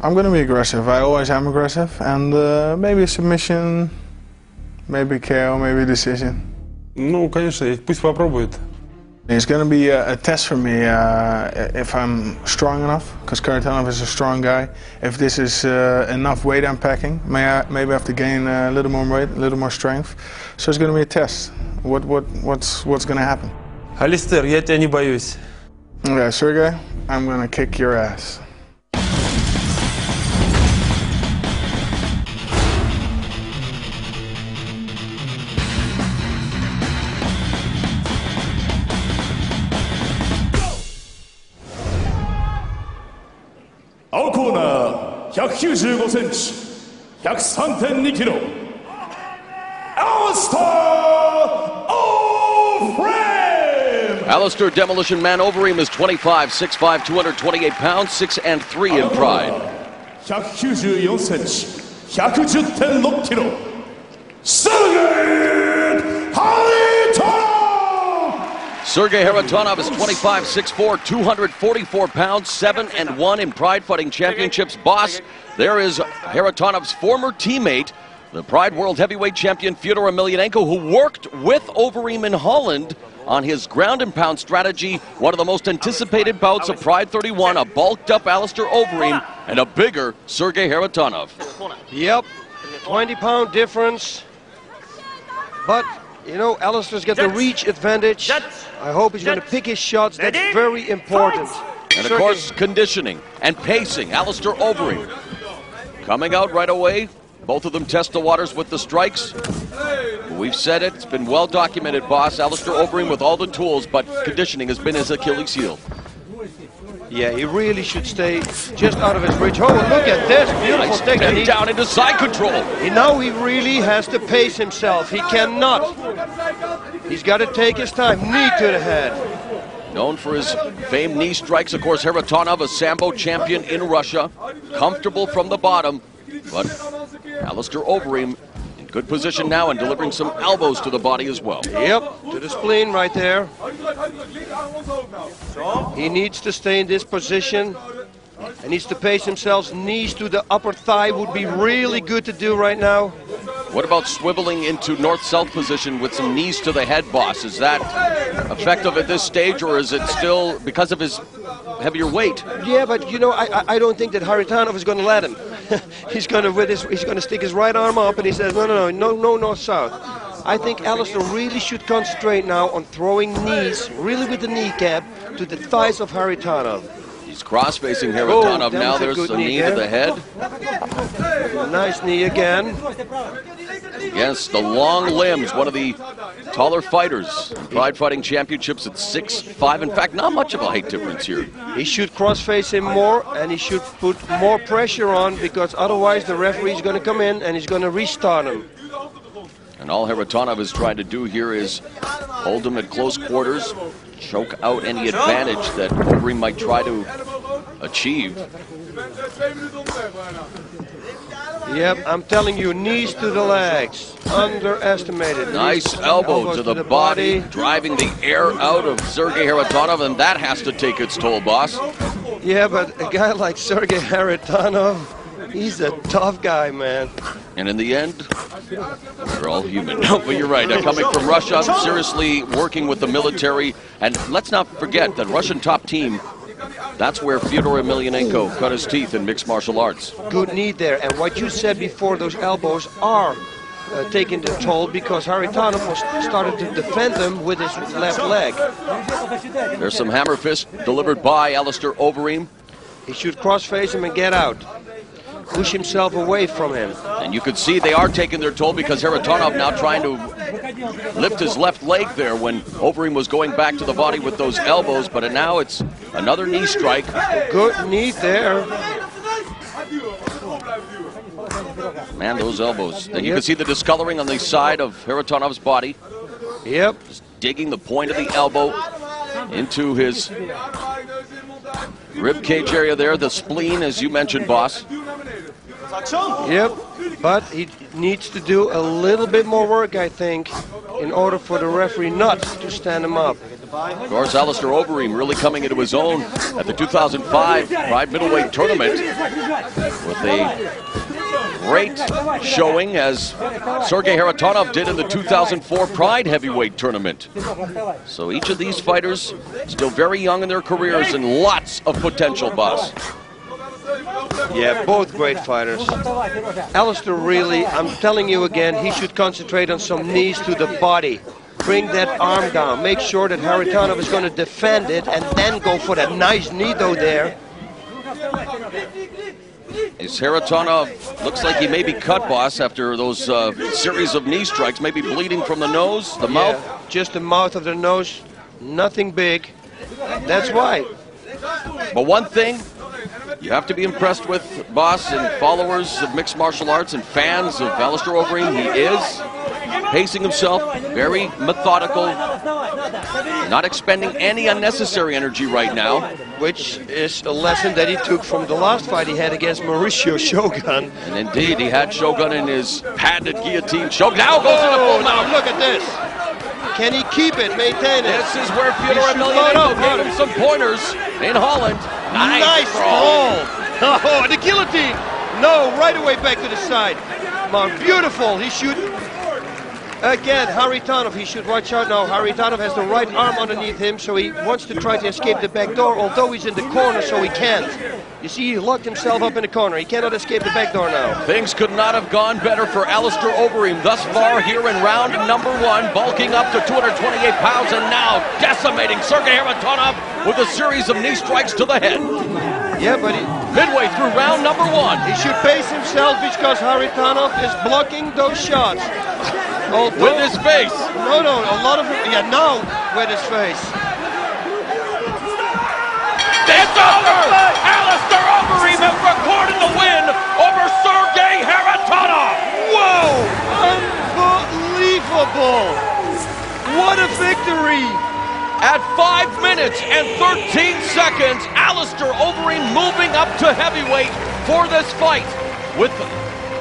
I'm going to be aggressive. I always am aggressive. And maybe a submission, maybe KO, maybe decision. Ну, конечно, пусть попробует. It's going to be a test for me if I'm strong enough, because Харитонов is a strong guy. If this is enough weight I'm packing, maybe I have to gain a little more weight, a little more strength. So it's going to be a test. What's going to happen? Алистер, я тебя не боюсь. Okay, Sergey, I'm going to kick your ass.青コーナー195センチ 103.2 キロ ALISTAir OVEREEM! Alistair Demolition Man Overeem is 25, 6'5", 228 pounds, 6 and 3 in pride. 194センチ 110.6 キロ Sergei Harritonov! Sergei Harritonov is 25, 6'4", 244 pounds, 7 and 1 in Pride Fighting Championships. Boss, there is Haritonov's former teammate, the Pride World Heavyweight Champion Fyodor Emelianenko, who worked with Overeem in Holland on his ground and pound strategy. One of the most anticipated bouts of Pride 31, a bulked up Alistair Overeem and a bigger Sergei Haritonov. Yep, 20-pound difference. But, you know, Alistair's got the reach advantage. I hope he's going to pick his shots. That's very important. And of course, conditioning and pacing. Alistair Overeem coming out right away. Both of them test the waters with the strikes. We've said it, it's been well documented, boss. Alistair Overeem with all the tools, but conditioning has been his Achilles heel. Yeah, he really should stay just out of his reach. Oh, look at this beautiful technique. Down into side control. Now he really has to pace himself. He cannot. He's got to take his time. Knee to the head. Known for his famed knee strikes, of course, Haritonov, a Sambo champion in Russia. Comfortable from the bottom, but Alistair Overeem in good position now and delivering some elbows to the body as well. Yep, to the spleen right there. He needs to stay in this position. He needs to pace himself. Knees to the upper thigh would be really good to do right now. What about swiveling into north-south position with some knees to the head, boss? Is that effective at this stage, or is it still because of his heavier weight? Yeah, but you know, I don't think that Haritonov is going to let him. He's going to stick his right arm up, and he says, no, north-south. I think Alistair really should concentrate now on throwing knees, really with the kneecap, to the thighs of Haritonov. He's cross-facing Haritonov now. There's a knee to the head. Nice knee again. Yes, the long limbs, one of the taller fighters in Pride Fighting Championships at 6'5". In fact, not much of a height difference here. He should cross-face him more, and he should put more pressure on, because otherwise the referee is going to come in and he's going to restart him. And all Haritonov is trying to do here is hold him at close quarters, choke out any advantage that Overeem might try to achieve. Yep, I'm telling you, knees to the legs. Underestimated. Nice elbow to the body, driving the air out of Sergei Haritonov, and that has to take its toll, boss. Yeah, but a guy like Sergei Haritonov, he's a tough guy, man. And in the end, we're all human. No, but you're right. Coming from Russia, seriously working with the military. And let's not forget that Russian top team, that's where Fyodor Emelianenko cut his teeth in mixed martial arts. Good knee there. And what you said before, those elbows are taking the toll, because Haritonov started to defend them with his left leg. There's some hammer fist delivered by Alistair Overeem. He should cross-face him and get out. Push himself away from him. And you could see they are taking their toll, because Haritonov now trying to lift his left leg there when Overeem was going back to the body with those elbows, but now it's another knee strike. Good knee there. Man, those elbows. And you can see the discoloring on the side of Haritonov's body. Yep. Just digging the point of the elbow into his rib cage area there, the spleen, as you mentioned, boss. Yep, but he needs to do a little bit more work, I think, in order for the referee not to stand him up. Of course, Alistair Overeem really coming into his own at the 2005 Pride Middleweight Tournament with a great showing, as Sergei Harritonov did in the 2004 Pride Heavyweight Tournament. So each of these fighters still very young in their careers and lots of potential, boss. Yeah, both great fighters. Alistair really, I'm telling you again, he should concentrate on some knees to the body. Bring that arm down. Make sure that Harritonov is going to defend it and then go for that nice knee though there. Is Harritonov, looks like he may be cut, boss, after those series of knee strikes, maybe bleeding from the nose, the mouth? Just the mouth of the nose, nothing big. That's why. But one thing you have to be impressed with, boss, and followers of mixed martial arts and fans of Alistair Overeem, he is pacing himself, very methodical, not expending any unnecessary energy right now. Which is a lesson that he took from the last fight he had against Mauricio Shogun. And indeed, he had Shogun in his patented guillotine. Shogun now goes into full mount. Look at this. Can he keep it, maintain it? This is where Fyodor Emelianenko gave him some pointers in Holland. Nice ball. Oh, the guillotine. No, right away back to the side. Mount, beautiful. He should. Again, Harritonov, he should watch out now. Harritonov has the right arm underneath him, so he wants to try to escape the back door, although he's in the corner, so he can't. You see, he locked himself up in the corner. He cannot escape the back door now. Things could not have gone better for Alistair Overeem thus far here in round number one, bulking up to 228 pounds and now decimating Sergei Harritonov with a series of knee strikes to the head. Yeah, but midway through round number one. He should pace himself because Harritonov is blocking those shots. With his face. No, a lot of it. Yeah, now with his face. It's over! Alistair Overeem has recorded the win over Sergei Harritonov. Whoa! Unbelievable! What a victory! At 5 minutes and 13 seconds, Alistair Overeem moving up to heavyweight for this fight with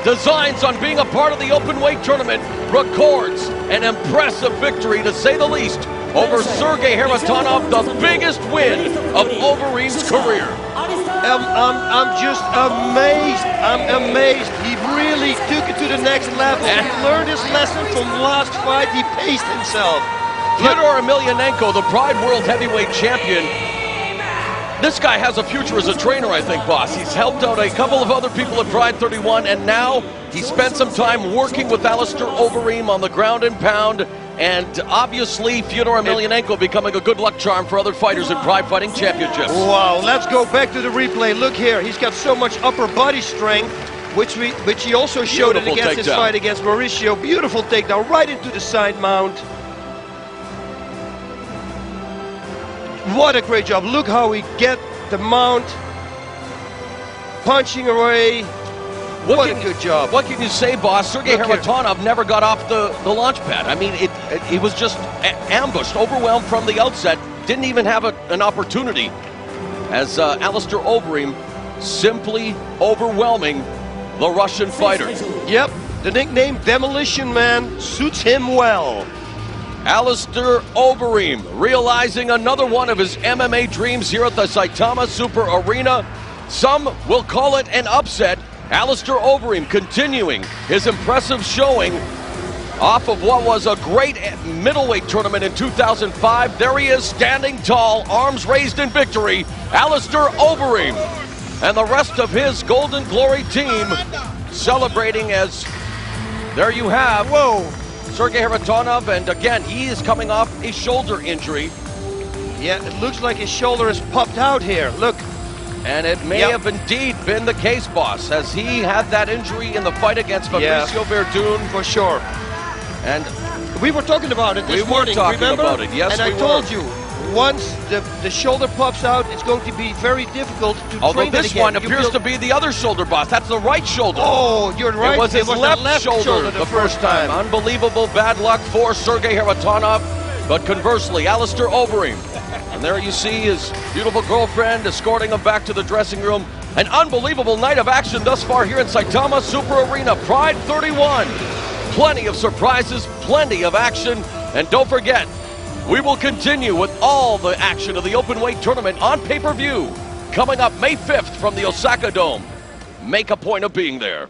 designs on being a part of the openweight tournament, records an impressive victory, to say the least, over Sergei Harritonov, the biggest win of Overeem's career. I'm just amazed. I'm amazed. He really took it to the next level. He learned his lesson from last fight. He paced himself. Fyodor Emelianenko, the Pride World Heavyweight Champion. This guy has a future as a trainer, I think, boss. He's helped out a couple of other people at Pride 31, and now he spent some time working with Alistair Overeem on the ground and pound, and obviously Fyodor Emelianenko becoming a good luck charm for other fighters in Pride Fighting Championships. Wow, let's go back to the replay. Look here, he's got so much upper body strength, which he also showed it against his fight against Mauricio. Beautiful takedown right into the side mount. What a great job. Look how he get the mount, punching away. What a good job. What can you say, boss? Sergei Harritonov never got off the launch pad. I mean, he was just ambushed, overwhelmed from the outset. Didn't even have an opportunity, as Alistair Overeem simply overwhelming the Russian fighter. Yep, the nickname Demolition Man suits him well. Alistair Overeem realizing another one of his MMA dreams here at the Saitama Super Arena. Some will call it an upset. Alistair Overeem continuing his impressive showing off of what was a great middleweight tournament in 2005. There he is, standing tall, arms raised in victory. Alistair Overeem and the rest of his Golden Glory team celebrating, as there you have. Whoa! Sergei Harritonov, and again, he is coming off a shoulder injury. Yeah, it looks like his shoulder is popped out here. Look. And it may have indeed been the case, boss, as he had that injury in the fight against Fabricio Verdun. For sure. And we were talking about it this morning, remember? About it. Yes, and I told you, once the shoulder pops out, it's going to be very difficult to train it again. Although this one appears to be the other shoulder, boss. That's the right shoulder. Oh, you're right. It was his left shoulder the first time. Unbelievable bad luck for Sergei Harritonov. But conversely, Alistair Overeem. And there you see his beautiful girlfriend escorting him back to the dressing room. An unbelievable night of action thus far here in Saitama Super Arena. Pride 31. Plenty of surprises, plenty of action. And don't forget, We will continue with all the action of the openweight tournament on pay-per-view. Coming up May 5th from the Osaka Dome. Make a point of being there.